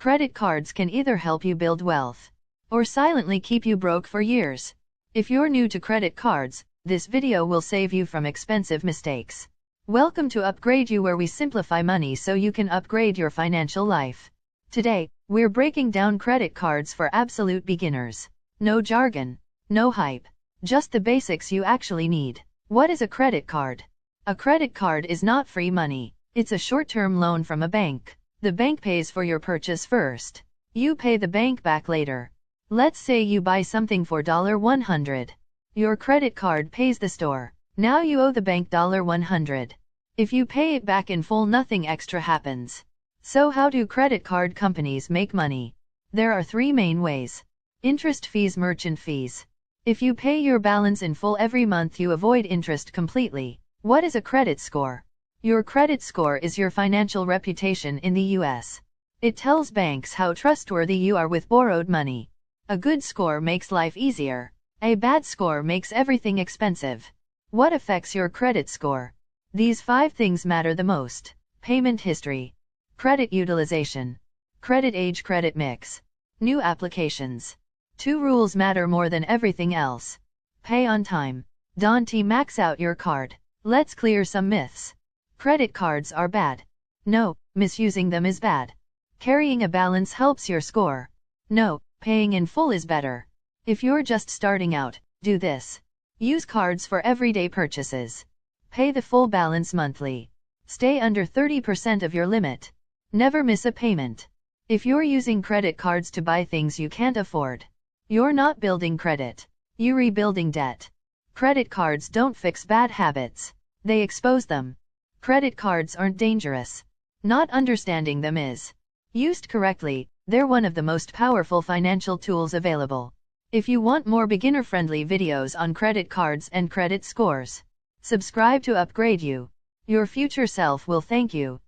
Credit cards can either help you build wealth or silently keep you broke for years. If you're new to credit cards, this video will save you from expensive mistakes. Welcome to Upgrade You, where we simplify money so you can upgrade your financial life. Today, we're breaking down credit cards for absolute beginners. No jargon, no hype, just the basics you actually need. What is a credit card? A credit card is not free money. It's a short-term loan from a bank. The bank pays for your purchase first. You pay the bank back later. Let's say you buy something for $100. Your credit card pays the store. Now you owe the bank $100. If you pay it back in full, nothing extra happens. So how do credit card companies make money? There are three main ways. Interest fees, merchant fees. If you pay your balance in full every month, you avoid interest completely. What is a credit score? Your credit score is your financial reputation in the US. It tells banks how trustworthy you are with borrowed money. A good score makes life easier. A bad score makes everything expensive. What affects your credit score? These 5 things matter the most. Payment history, credit utilization, credit age, credit mix, new applications. 2 rules matter more than everything else. Pay on time. Don't max out your card. Let's clear some myths. Credit cards are bad. No, misusing them is bad. Carrying a balance helps your score. No, paying in full is better. If you're just starting out, do this. Use cards for everyday purchases. Pay the full balance monthly. Stay under 30% of your limit. Never miss a payment. If you're using credit cards to buy things you can't afford, you're not building credit. You're rebuilding debt. Credit cards don't fix bad habits. They expose them. Credit cards aren't dangerous. Not understanding them is. Used correctly, they're one of the most powerful financial tools available. If you want more beginner-friendly videos on credit cards and credit scores, subscribe to Upgrade You. Your future self will thank you.